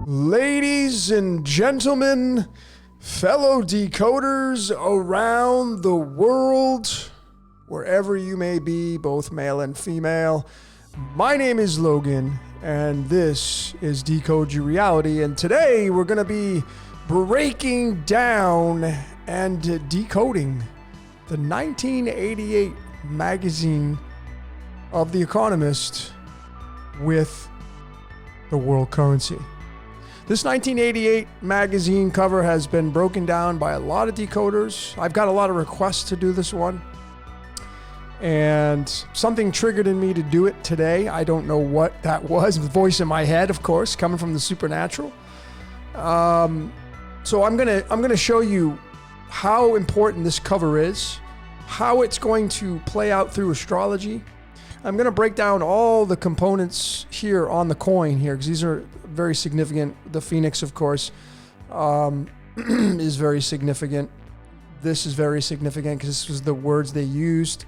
Ladies and gentlemen, fellow decoders around the world, wherever you may be, both male and female, my name is Logan, and this is Decode Your Reality, and today we're going to be breaking down and decoding the 1988 magazine of The Economist with the world currency. This 1988 magazine cover has been broken down by a lot of decoders. I've got a lot of requests to do this one. And something triggered in me to do it today. I don't know what that was. The voice in my head, of course, coming from the supernatural. So I'm gonna show you how important this cover is, how it's going to play out through astrology. I'm going to break down all the components here on the coin here, because these are very significant. The Phoenix, of course, is very significant. This is very significant because this was the words they used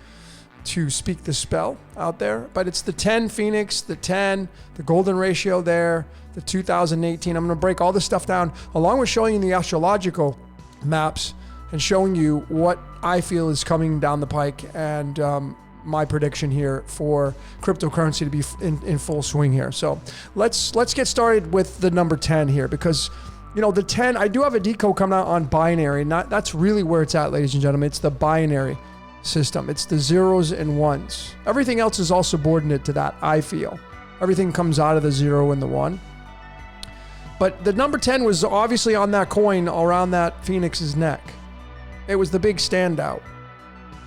to speak the spell out there. But it's the 10 Phoenix, the 10, the golden ratio there, the 2018. I'm going to break all this stuff down, along with showing you the astrological maps and showing you what I feel is coming down the pike, and my prediction here for cryptocurrency to be in full swing here. So let's get started with the number 10 here, because you know the 10, I do have a decode coming out on binary. That's really where it's at, ladies and gentlemen. It's the binary system. It's the zeros and ones. Everything else is all subordinate to that, I feel. Everything comes out of the 0 and the 1. But the number 10 was obviously on that coin around that Phoenix's neck. It was the big standout.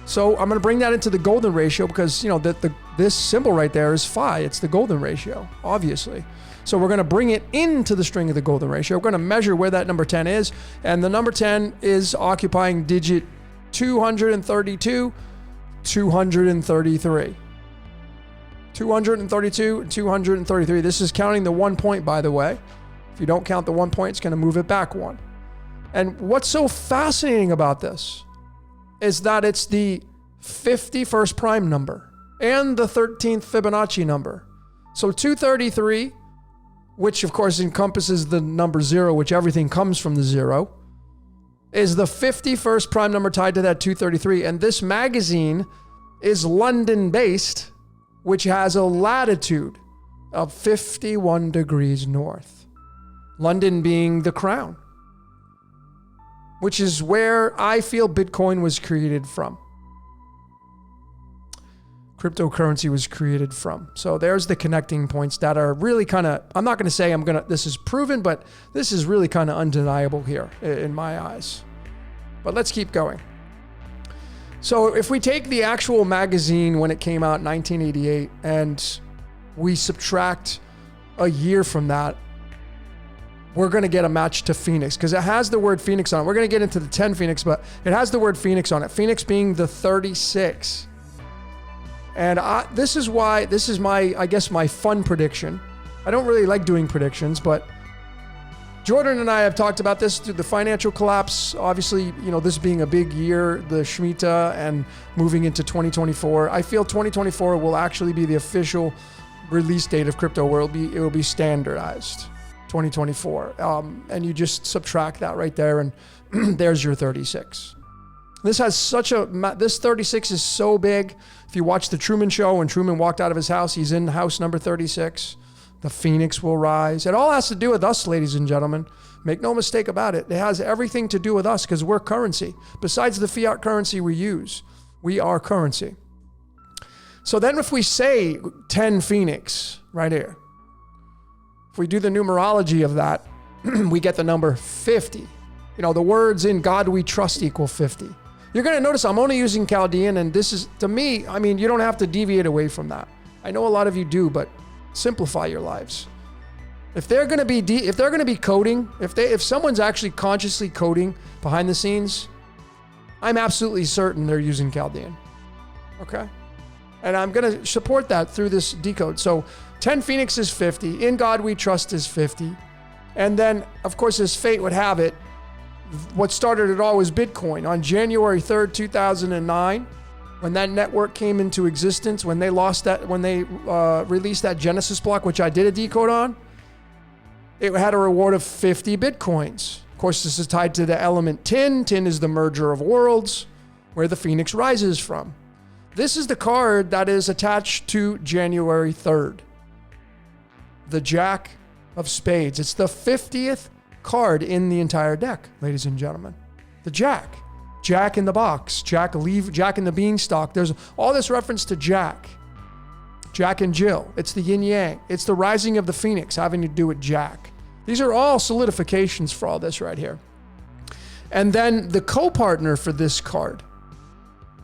So I'm going to bring that into the golden ratio, because you know that this symbol right there is phi. It's the golden ratio, obviously. So we're going to bring it into the string of the golden ratio. We're going to measure where that number 10 is, and the number 10 is occupying digit 232, 233. 232, 233. This is counting the 1 point, by the way. If you don't count the 1 point, it's going to move it back 1. And what's so fascinating about this is that it's the 51st prime number and the 13th Fibonacci number. So 233, which of course encompasses the number 0, which everything comes from the 0, is the 51st prime number tied to that 233. And this magazine is London based, which has a latitude of 51 degrees north. London being the crown, which is where I feel Bitcoin was created from. Cryptocurrency was created from. So there's the connecting points that are really kind of, I'm not going to say this is proven, but this is really kind of undeniable here in my eyes. But let's keep going. So if we take the actual magazine when it came out in 1988 and we subtract a year from that, we're going to get a match to Phoenix, because it has the word Phoenix on it. We're going to get into the 10 Phoenix, but it has the word Phoenix on it. Phoenix being the 36. And this is my, I guess, my fun prediction. I don't really like doing predictions, but Jordan and I have talked about this through the financial collapse. Obviously, you know, this being a big year, the Shemitah, and moving into 2024. I feel 2024 will actually be the official release date of crypto, where it will be standardized. 2024, and you just subtract that right there, and there's your 36. This 36 is so big. If you watch the Truman Show, when Truman walked out of his house, he's in house number 36. The Phoenix will rise. It all has to do with us, ladies and gentlemen. Make no mistake about it. It has everything to do with us, because we're currency. Besides the fiat currency we use, we are currency. So then if we say 10 Phoenix right here, if we do the numerology of that, we get the number 50. You know, the words "in God we trust" equal 50. You're going to notice I'm only using Chaldean, and this is, to me, I mean, you don't have to deviate away from that. I know a lot of you do, but simplify your lives. If they're going to be coding, if someone's actually consciously coding behind the scenes, I'm absolutely certain they're using Chaldean. Okay? And I'm going to support that through this decode. So 10 Phoenix is 50. In God we trust is 50. And then, of course, as fate would have it, what started it all was Bitcoin. On January 3rd, 2009, when that network came into existence, when they released that Genesis block, which I did a decode on, it had a reward of 50 Bitcoins. Of course, this is tied to the element tin. Tin is the merger of worlds, where the Phoenix rises from. This is the card that is attached to January 3rd. The Jack of Spades. It's the 50th card in the entire deck, ladies and gentlemen. The Jack. Jack in the box. Jack in the beanstalk. There's all this reference to Jack. Jack and Jill. It's the yin yang. It's the rising of the Phoenix having to do with Jack. These are all solidifications for all this right here. And then the co-partner for this card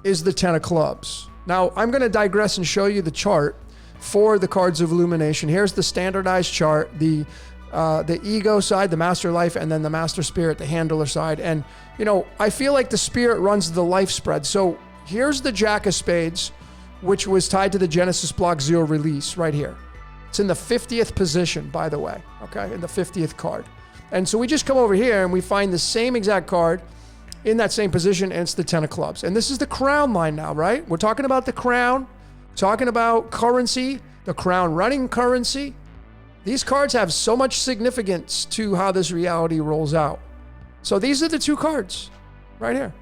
is the 10 of clubs. Now, I'm going to digress and show you the chart for the cards of illumination. Here's the standardized chart, the ego side, the master life, and then the master spirit, the handler side. And, you know, I feel like the spirit runs the life spread. So here's the Jack of Spades, which was tied to the Genesis Block 0 release right here. It's in the 50th position, by the way, okay, in the 50th card. And so we just come over here and we find the same exact card in that same position, and it's the 10 of clubs. And this is the crown line now, right? We're talking about the crown, talking about currency, the crown running currency. These cards have so much significance to how this reality rolls out. So these are the two cards right here.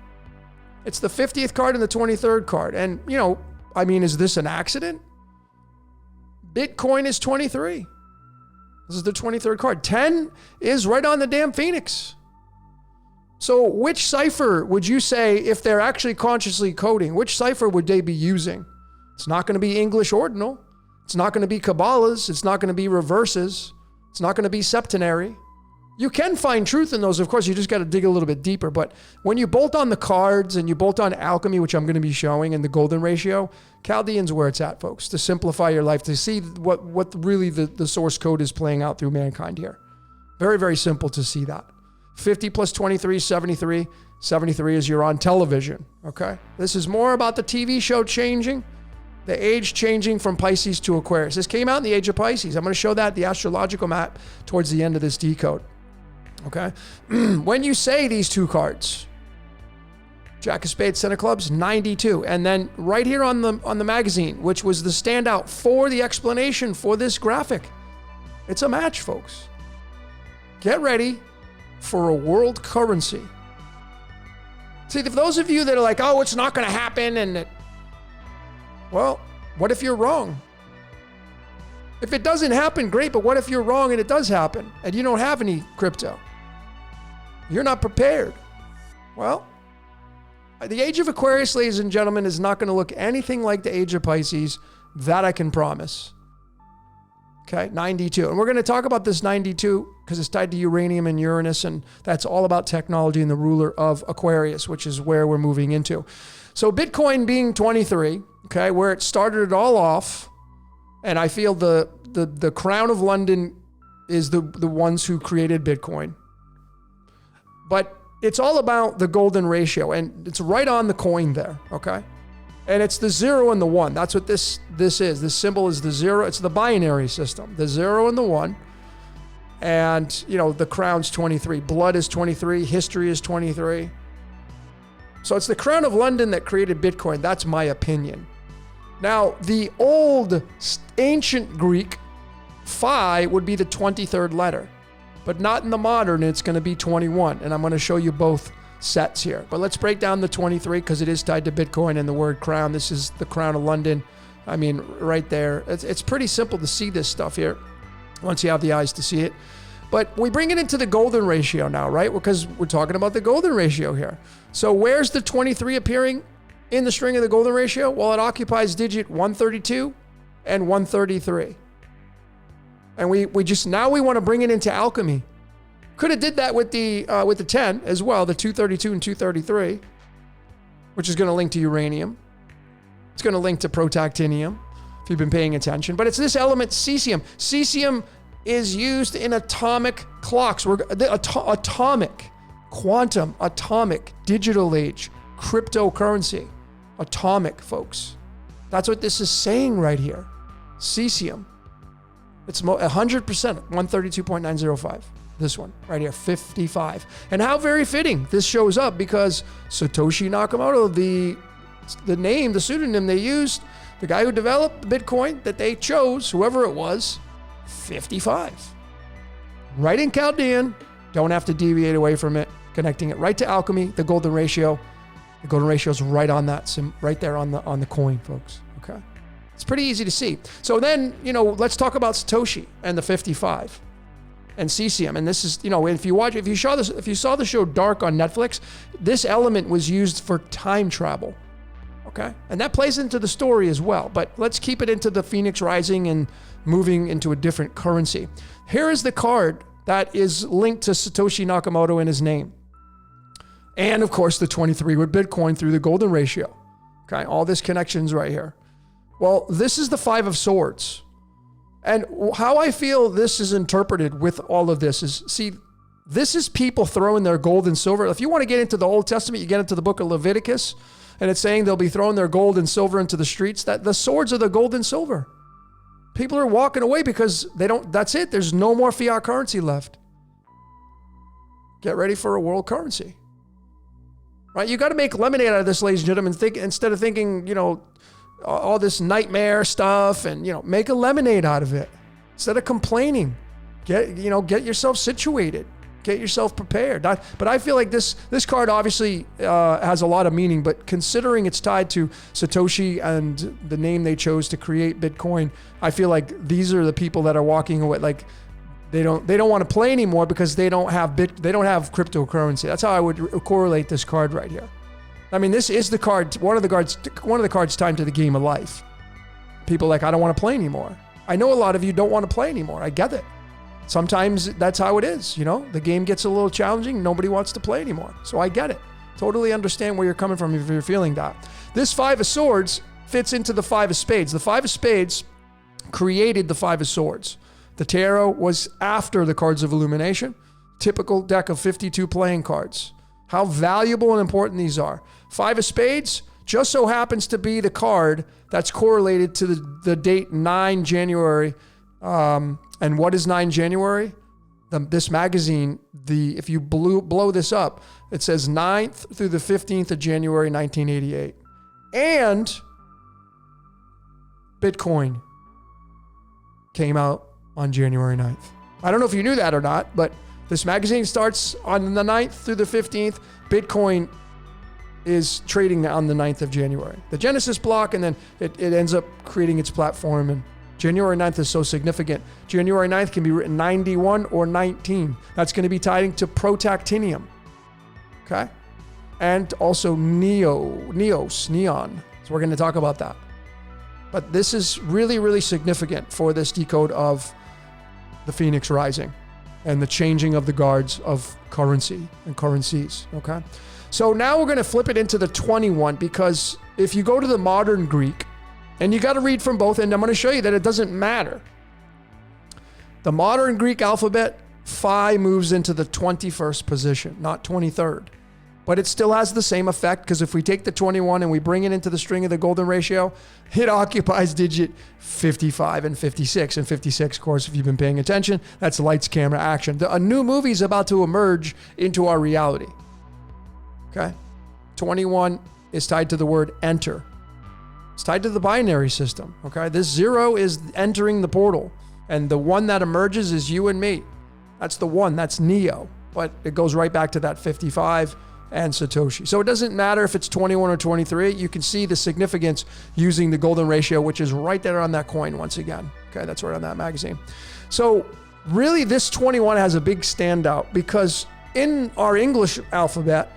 It's the 50th card and the 23rd card. And, you know, I mean, is this an accident? Bitcoin is 23. This is the 23rd card. 10 is right on the damn Phoenix. So which cipher would you say, if they're actually consciously coding, which cipher would they be using? It's not going to be English ordinal. It's not going to be Kabbalahs. It's not going to be reverses. It's not going to be septenary. You can find truth in those. Of course, you just got to dig a little bit deeper. But when you bolt on the cards and you bolt on alchemy, which I'm going to be showing, and the golden ratio, Chaldean's where it's at, folks, to simplify your life, to see what really the source code is playing out through mankind here. Very, very simple to see that. 50 plus 23 is 73. 73 is you're on television, okay? This is more about the TV show changing, the age changing from Pisces to Aquarius. This came out in the age of Pisces. I'm going to show that, the astrological map, towards the end of this decode. Okay. When you say these two cards, Jack of Spades, 10 of clubs, 92. And then right here on the magazine, which was the standout for the explanation for this graphic, it's a match, folks. Get ready for a world currency. See, if those of you that are like, oh, it's not going to happen, well, what if you're wrong? If it doesn't happen, great, but what if you're wrong and it does happen and you don't have any crypto? You're not prepared. Well, the age of Aquarius, ladies and gentlemen, is not going to look anything like the age of Pisces. That I can promise. Okay, 92. And we're going to talk about this 92 because it's tied to uranium and Uranus, and that's all about technology and the ruler of Aquarius, which is where we're moving into. So Bitcoin being 23, okay, where it started it all off, and I feel the Crown of London is the ones who created Bitcoin. But it's all about the golden ratio, and it's right on the coin there, okay? And it's the 0 and the 1. That's what this is. This symbol is the 0. It's the binary system, the 0 and the 1. And, you know, the crown's 23. Blood is 23. History is 23. So it's the Crown of London that created Bitcoin. That's my opinion. Now, the old ancient Greek phi would be the 23rd letter, but not in the modern. It's going to be 21. And I'm going to show you both sets here. But let's break down the 23 because it is tied to Bitcoin and the word crown. This is the Crown of London. I mean, right there. It's pretty simple to see this stuff here once you have the eyes to see it. But we bring it into the golden ratio now, right? Because we're talking about the golden ratio here. So where's the 23 appearing in the string of the golden ratio? Well, it occupies digit 132 and 133. And we just, now we want to bring it into alchemy. Could have did that with the 10 as well, the 232 and 233, which is going to link to uranium. It's going to link to protactinium, if you've been paying attention. But it's this element, cesium. Cesium is used in atomic clocks. Atomic, quantum, atomic, digital age, cryptocurrency. Atomic, folks. That's what this is saying right here. Cesium. It's 100%, 132.905. This one right here, 55. And how very fitting this shows up because Satoshi Nakamoto, the name, the pseudonym they used, the guy who developed Bitcoin that they chose, whoever it was, 55. right in Chaldean, don't have to deviate away from it, connecting it right to alchemy, the golden ratio. The golden ratio is right on that, right there on the coin, folks. Okay, it's pretty easy to see. So then, let's talk about Satoshi and the 55 and cesium. And this is, if you saw the show Dark on Netflix, this element was used for time travel. Okay, and that plays into the story as well. But let's keep it into the Phoenix Rising and moving into a different currency. Here is the card that is linked to Satoshi Nakamoto in his name. And of course, the 23 with Bitcoin through the golden ratio. Okay, all this connections right here. Well, this is the 5 of Swords. And how I feel this is interpreted with all of this is, see, this is people throwing their gold and silver. If you want to get into the Old Testament, you get into the book of Leviticus, and it's saying they'll be throwing their gold and silver into the streets. That the swords are the gold and silver. People are walking away because that's it. There's no more fiat currency left. Get ready for a world currency. Right? You got to make lemonade out of this, ladies and gentlemen. Instead of thinking, all this nightmare stuff, and make a lemonade out of it. Instead of complaining, get yourself situated, get yourself prepared. But I feel like this card obviously has a lot of meaning. But considering it's tied to Satoshi and the name they chose to create Bitcoin, I feel like these are the people that are walking away. Like they don't want to play anymore because they don't have cryptocurrency. That's how I would correlate this card right here. I mean, this is the card, one of the cards tied to the game of life. People I don't want to play anymore. I know a lot of you don't want to play anymore. I get it. Sometimes that's how it is. The game gets a little challenging. Nobody wants to play anymore. So I get it. Totally understand where you're coming from if you're feeling that. This 5 of Swords fits into the 5 of Spades. The 5 of Spades created the 5 of Swords. The tarot was after the cards of illumination. Typical deck of 52 playing cards. How valuable and important these are. 5 of Spades just so happens to be the card that's correlated to the date 9 January. And what is 9 January? This magazine, if you blow this up, it says 9th through the 15th of January, 1988. And Bitcoin came out on January 9th. I don't know if you knew that or not, but this magazine starts on the 9th through the 15th. Bitcoin is trading on the 9th of January. The Genesis block, and then it ends up creating its platform. And January 9th is so significant. January 9th can be written 91 or 19. That's going to be tied into protactinium. Okay? And also neon. So we're going to talk about that. But this is really, really significant for this decode of the Phoenix Rising and the changing of the guards of currency and currencies. Okay? So now we're going to flip it into the 21, because if you go to the modern Greek, and you got to read from both, and I'm going to show you that it doesn't matter. The modern Greek alphabet, phi moves into the 21st position, not 23rd. But it still has the same effect, because if we take the 21 and we bring it into the string of the golden ratio, it occupies digit 55 and 56. And 56, of course, if you've been paying attention, that's lights, camera, action. A new movie is about to emerge into our reality. Okay? 21 is tied to the word enter. It's tied to the binary system, okay? This 0 is entering the portal, and the 1 that emerges is you and me. That's the 1, that's Neo, but it goes right back to that 55 and Satoshi. So it doesn't matter if it's 21 or 23. You can see the significance using the golden ratio, which is right there on that coin once again. Okay, that's right on that magazine. So really, this 21 has a big standout, because in our English alphabet,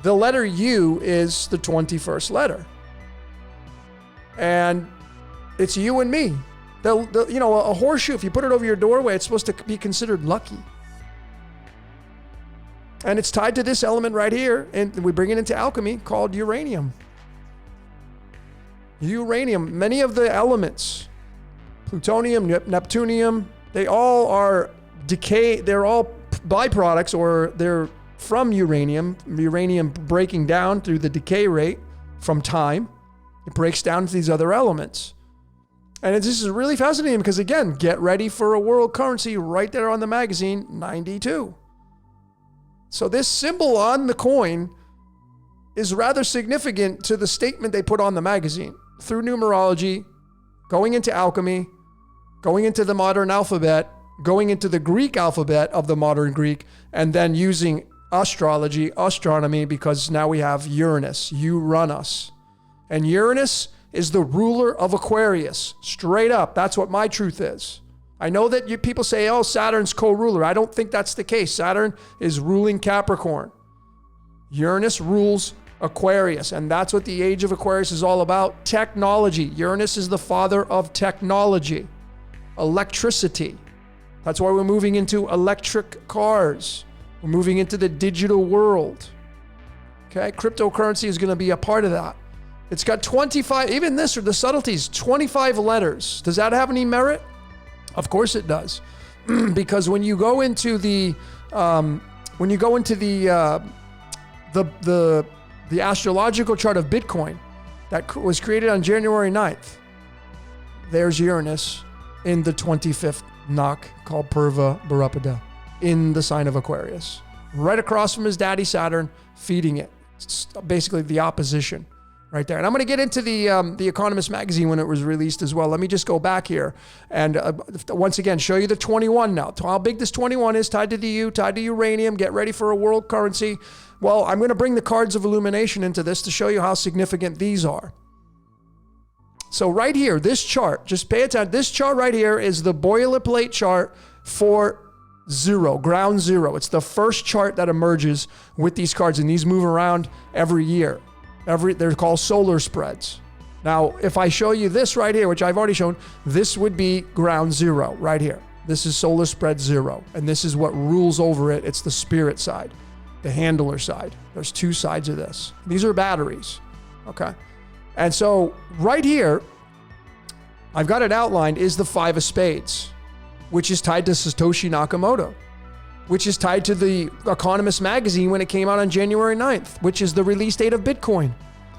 the letter U is the 21st letter. And it's you and me. A horseshoe, if you put it over your doorway, it's supposed to be considered lucky. And it's tied to this element right here, and we bring it into alchemy, called uranium. Uranium, many of the elements, plutonium, neptunium, they all are decay. They're all byproducts, or they're from uranium breaking down through the decay rate from time. It breaks down to these other elements. And this is really fascinating, because, again, get ready for a world currency right there on the magazine, 92. So this symbol on the coin is rather significant to the statement they put on the magazine. Through numerology, going into alchemy, going into the modern alphabet, going into the Greek alphabet of the modern Greek, and then using astrology, astronomy, because now we have Uranus, Uranus. And Uranus is the ruler of Aquarius. Straight up, that's what my truth is. I know that people say, oh, Saturn's co-ruler. I don't think that's the case. Saturn is ruling Capricorn. Uranus rules Aquarius, and that's what the age of Aquarius is all about. Technology. Uranus is the father of technology, electricity. That's why we're moving into electric cars. We're moving into the digital world. Okay, cryptocurrency is going to be a part of that. It's got 25, even this are the subtleties, 25 letters. Does that have any merit? Of course it does. Because when you go into the astrological chart of Bitcoin that was created on January 9th, there's Uranus in the 25th knock called Purva Bharadpada in the sign of Aquarius, right across from his daddy Saturn, feeding it. It's basically the opposition right there. And I'm going to get into the Economist magazine when it was released as well. Let me just go back here and once again show you the 21 now. How big this 21 is, tied to the U, tied to uranium. Get ready for a world currency. Well, I'm going to bring the cards of illumination into this to show you how significant these are. So right here, this chart, just pay attention. This chart right here is the boilerplate chart for zero, ground zero. It's the first chart that emerges with these cards, and these move around every year. They're called solar spreads. Now, if I show you this right here, which I've already shown, this would be ground zero right here. This is solar spread zero, and this is what rules over it. It's the spirit side, the handler side. There's two sides of this. These are batteries, okay? And so right here, I've got it outlined, is the 5 of spades, which is tied to Satoshi Nakamoto, which is tied to the Economist magazine when it came out on January 9th, which is the release date of Bitcoin.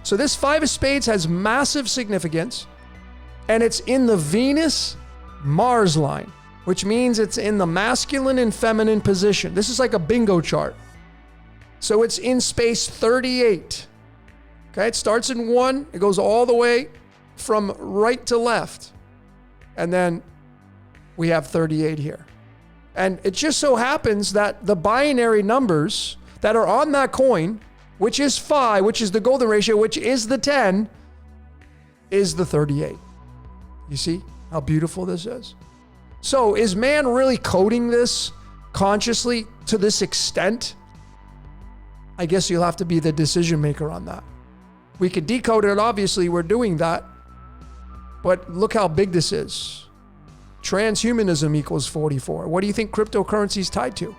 So this 5 of spades has massive significance, and it's in the Venus-Mars line, which means it's in the masculine and feminine position. This is like a bingo chart. So it's in space 38. Okay, it starts in 1, it goes all the way from right to left. And then we have 38 here. And it just so happens that the binary numbers that are on that coin, which is phi, which is the golden ratio, which is the 10, is the 38. You see how beautiful this is? So is man really coding this consciously to this extent? I guess you'll have to be the decision maker on that. We could decode it, obviously, we're doing that. But look how big this is. Transhumanism equals 44. What do you think cryptocurrency is tied to?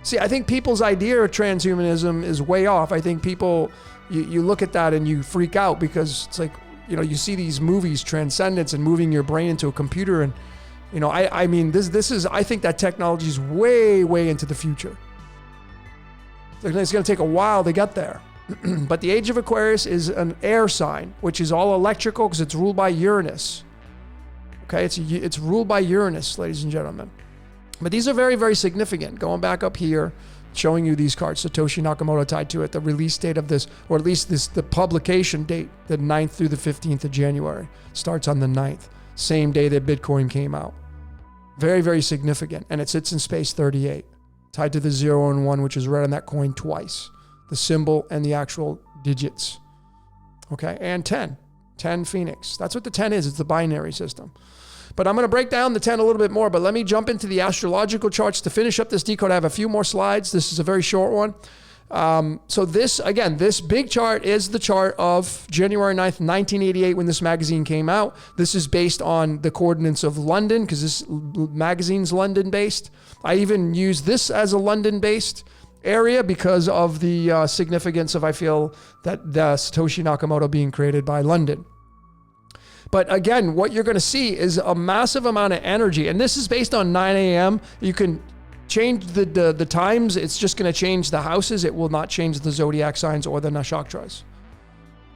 See, I think people's idea of transhumanism is way off. I think people, you look at that and you freak out because it's like, you see these movies, Transcendence, and moving your brain into a computer. And, I mean, this is, I think that technology is way, way into the future. It's going to take a while to get there. But the age of Aquarius is an air sign, which is all electrical because it's ruled by Uranus. Okay, it's ruled by Uranus, ladies and gentlemen. But these are very, very significant. Going back up here, showing you these cards, Satoshi Nakamoto tied to it, the release date of this, or at least the publication date, the 9th through the 15th of January. Starts on the 9th, same day that Bitcoin came out. Very, very significant. And it sits in space 38, tied to the 0 and 1, which is right on that coin twice. The symbol and the actual digits. Okay, and 10 Phoenix. That's what the 10 is. It's the binary system. But I'm going to break down the 10 a little bit more, but let me jump into the astrological charts to finish up this decode. I have a few more slides. This is a very short one. So this, again, this big chart is the chart of January 9th, 1988, when this magazine came out. This is based on the coordinates of London, because this magazine's London-based. I even use this as a London-based area because of the significance of, I feel, that the Satoshi Nakamoto being created by London. But again, what you're going to see is a massive amount of energy. And this is based on 9 a.m. You can change the times. It's just going to change the houses. It will not change the zodiac signs or the nakshatras.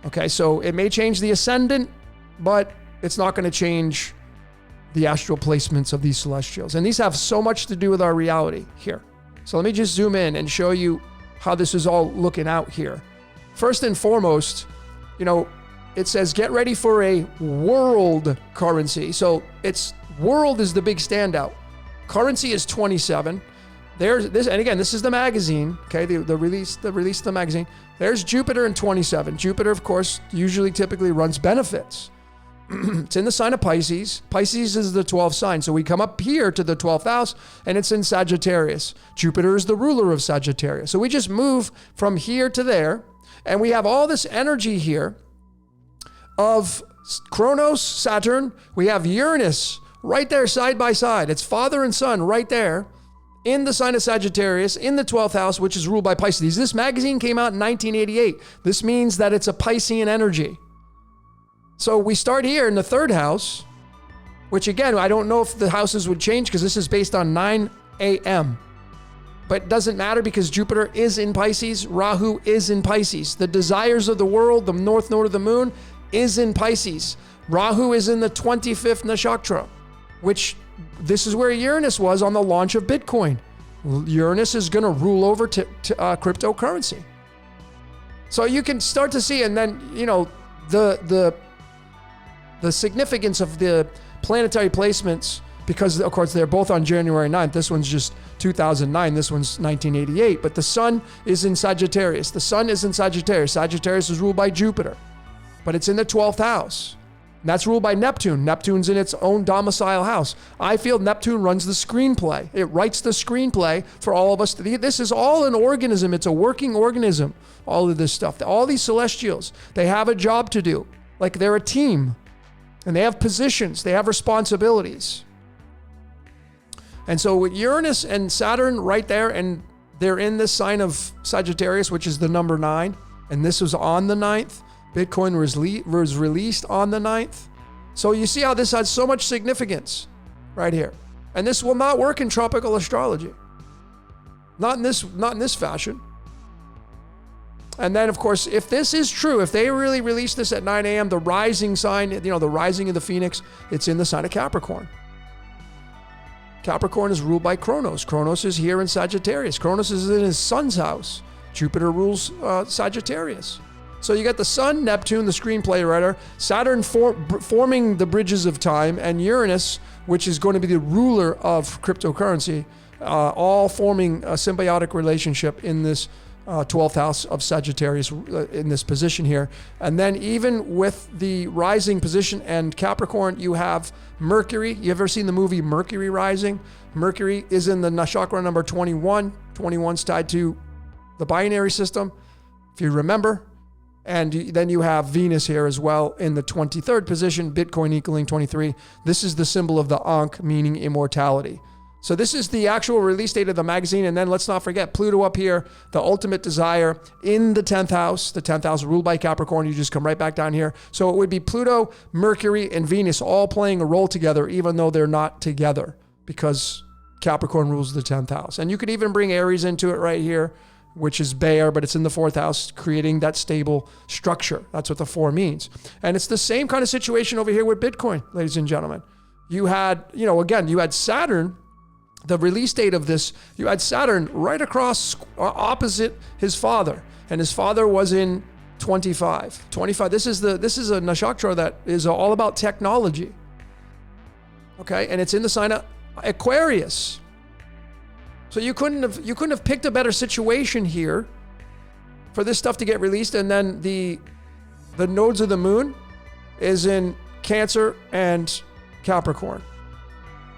Okay, so it may change the ascendant, but it's not going to change the astral placements of these celestials. And these have so much to do with our reality here. So let me just zoom in and show you how this is all looking out here. First and foremost, it says get ready for a world currency. So world is the big standout. Currency is 27. There's this, and again, this is the magazine, okay, the release of the magazine. There's Jupiter in 27. Jupiter, of course, typically runs benefits. It's in the sign of Pisces. Pisces is the 12th sign. So we come up here to the 12th house, and it's in Sagittarius. Jupiter is the ruler of Sagittarius. So we just move from here to there, and we have all this energy here of Kronos, Saturn. We have Uranus right there side by side. It's father and son right there in the sign of Sagittarius, in the 12th house, which is ruled by Pisces. This magazine came out in 1988. This means that it's a Piscean energy. So we start here in the 3rd house, which again, I don't know if the houses would change because this is based on 9 a.m. But it doesn't matter because Jupiter is in Pisces. Rahu is in Pisces. The desires of the world, the north node of the moon, is in Pisces. Rahu is in the 25th nakshatra, which this is where Uranus was on the launch of Bitcoin. Uranus is going to rule over cryptocurrency. So you can start to see, and then, the significance of the planetary placements, because of course they're both on January 9th. This one's just 2009. This one's 1988. But the sun is in Sagittarius. The sun is in Sagittarius. Sagittarius is ruled by Jupiter, but it's in the 12th house. And that's ruled by Neptune. Neptune's in its own domicile house. I feel Neptune runs the screenplay. It writes the screenplay for all of us. This is all an organism. It's a working organism, all of this stuff. All these celestials, they have a job to do. Like they're a team. And they have positions. They have responsibilities. And so with Uranus and Saturn right there, and they're in this sign of Sagittarius, which is the number 9. And this was on the 9th. Bitcoin was released on the 9th. So you see how this has so much significance right here. And this will not work in tropical astrology. Not in this fashion. And then, of course, if this is true, if they really release this at 9 a.m., the rising sign, the rising of the Phoenix, it's in the sign of Capricorn. Capricorn is ruled by Kronos. Kronos is here in Sagittarius. Kronos is in his son's house. Jupiter rules Sagittarius. So you got the sun, Neptune, the screenplay writer, Saturn forming the bridges of time, and Uranus, which is going to be the ruler of cryptocurrency, all forming a symbiotic relationship in this 12th house of Sagittarius in this position here. And then even with the rising position and Capricorn, you have Mercury. You ever seen the movie Mercury Rising? Mercury is in the nakshatra number 21. 21's tied to the binary system, if you remember. And then you have Venus here as well in the 23rd position, Bitcoin equaling 23. This is the symbol of the Ankh, meaning immortality. So this is the actual release date of the magazine. And then let's not forget Pluto up here, the ultimate desire in the 10th house. The 10th house ruled by Capricorn. You just come right back down here. So it would be Pluto, Mercury, and Venus all playing a role together, even though they're not together, because Capricorn rules the 10th house. And you could even bring Aries into it right here, which is Bear, but it's in the 4th house, creating that stable structure. That's what the 4 means. And it's the same kind of situation over here with Bitcoin, ladies and gentlemen. You had, again, you had Saturn. The release date of this, you had Saturn right across opposite his father, and his father was in 25. 25. This is a nakshatra that is all about technology. Okay, and it's in the sign of Aquarius. So you couldn't have picked a better situation here for this stuff to get released. And then the nodes of the moon is in Cancer and Capricorn.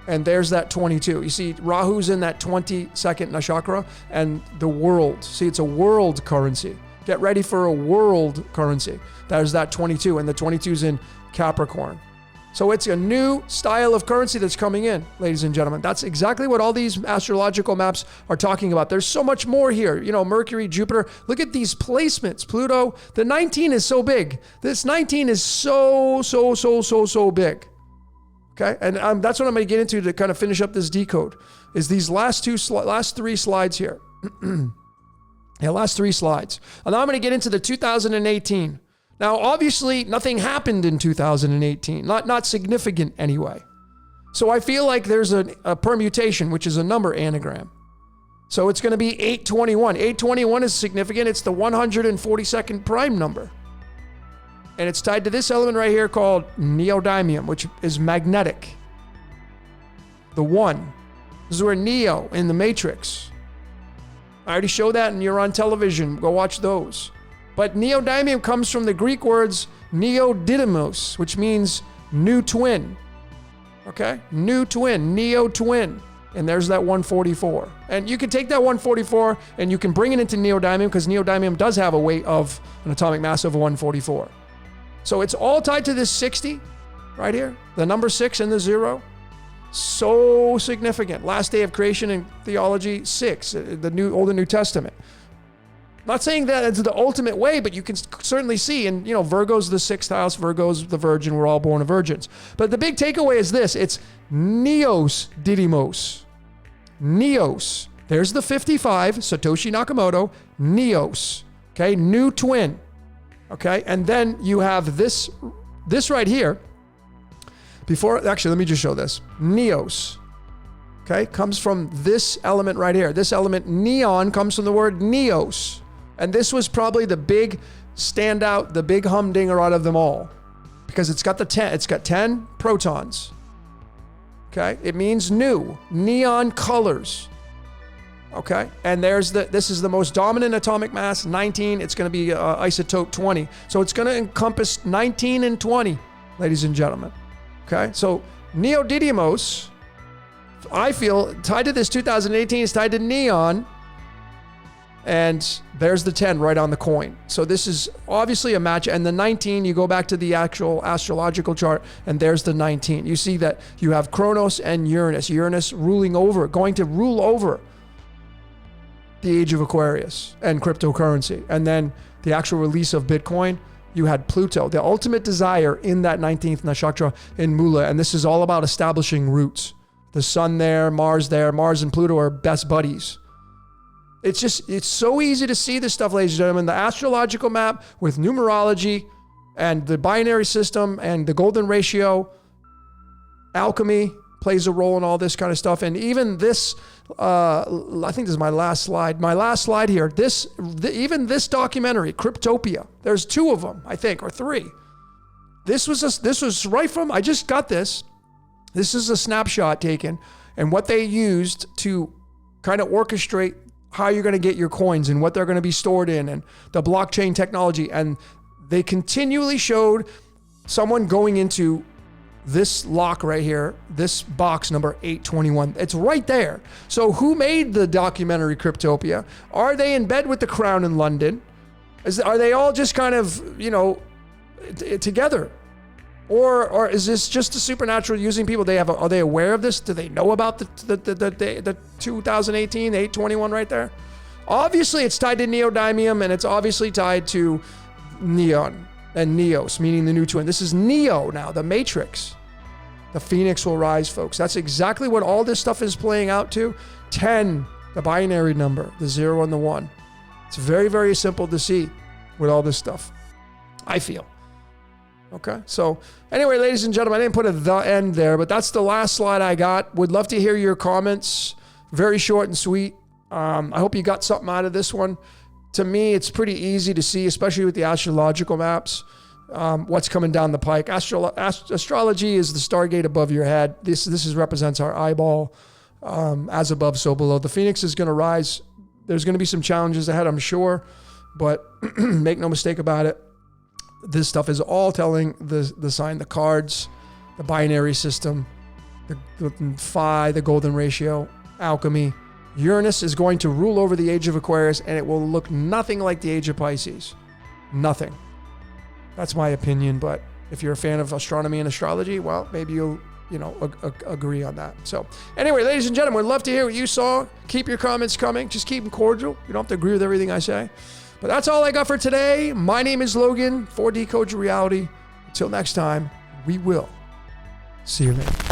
And there's that 22. You see, Rahu's in that 22nd nakshatra, and the world. See, it's a world currency. Get ready for a world currency. There's that 22, and the 22's in Capricorn. So it's a new style of currency that's coming in, ladies and gentlemen. That's exactly what all these astrological maps are talking about. There's so much more here. Mercury, Jupiter. Look at these placements. Pluto. The 19 is so big. This 19 is so big. Okay, and that's what I'm going to get into to kind of finish up this decode, is these last 3 slides here. Last 3 slides. And now I'm going to get into the 2018. Now, obviously, nothing happened in 2018, not significant anyway. So I feel like there's a permutation, which is a number anagram. So it's going to be 821. 821 is significant. It's the 142nd prime number. And it's tied to this element right here called neodymium, which is magnetic. The 1. This is where Neo in the Matrix. I already showed that and you're on television. Go watch those. But neodymium comes from the Greek words neodidymos, which means new twin. Okay? New twin, neo twin. And there's that 144. And you can take that 144 and you can bring it into neodymium because neodymium does have a weight of an atomic mass of 144. So it's all tied to this 60 right here, the number 6 and the 0. So significant. Last day of creation in theology, 6, the Old and New Testament. Not saying that it's the ultimate way, but you can certainly see, and Virgo's the 6th house, Virgo's the virgin, we're all born of virgins. But the big takeaway is this, it's Neos Didymos. Neos. There's the 55, Satoshi Nakamoto, Neos. Okay, new twin. Okay, and then you have this right here. Actually, let me just show this. Neos. Okay, comes from this element right here. This element, neon, comes from the word neos. And this was probably the big standout, the big humdinger out of them all. Because it's got 10 protons. Okay, it means new, neon colors. Okay, and this is the most dominant atomic mass, 19. It's going to be isotope 20. So it's going to encompass 19 and 20, ladies and gentlemen. Okay, so neodidymos, I feel, tied to this 2018 is tied to neon. And there's the 10 right on the coin. So this is obviously a match. And the 19, you go back to the actual astrological chart, and there's the 19. You see that you have Kronos and Uranus. Uranus going to rule over the age of Aquarius and cryptocurrency. And then the actual release of Bitcoin, you had Pluto, the ultimate desire in that 19th nakshatra in Mula. And this is all about establishing roots. The sun there, Mars and Pluto are best buddies. It's so easy to see this stuff, ladies and gentlemen. The astrological map with numerology and the binary system and the golden ratio, alchemy plays a role in all this kind of stuff. And even this, I think this is my last slide. My last slide here. Even this documentary, Cryptopia. There's 2 of them, I think, or 3. This was right from. I just got this. This is a snapshot taken, and what they used to kind of orchestrate how you're going to get your coins and what they're going to be stored in and the blockchain technology. And they continually showed someone going into this lock right here, this box number 821. It's right there. So who made the documentary Cryptopia? Are they in bed with the Crown in London? Are they all just kind of, together? Or is this just a supernatural using people? Are they aware of this? Do they know about the 2018, the 821 right there? Obviously, it's tied to neodymium, and it's obviously tied to neon and neos, meaning the new twin. This is Neo now, the Matrix. The Phoenix will rise, folks. That's exactly what all this stuff is playing out to. 10, the binary number, the 0 and the 1. It's very, very simple to see with all this stuff, I feel. Okay, so anyway, ladies and gentlemen, I didn't put the end there, but that's the last slide I got. Would love to hear your comments. Very short and sweet. I hope you got something out of this one. To me, it's pretty easy to see, especially with the astrological maps, what's coming down the pike. Astrology is the stargate above your head. This represents our eyeball, as above, so below. The Phoenix is going to rise. There's going to be some challenges ahead, I'm sure, but make no mistake about it. This stuff is all telling the sign, the cards, the binary system, the phi, the golden ratio, alchemy. Uranus is going to rule over the age of Aquarius, and it will look nothing like the age of Pisces. Nothing. That's my opinion, but if you're a fan of astronomy and astrology, well, maybe you'll agree on that. So anyway, ladies and gentlemen, we'd love to hear what you saw. Keep your comments coming. Just keep them cordial. You don't have to agree with everything I say. But that's all I got for today. My name is Logan for Decoded Reality. Until next time, we will see you later.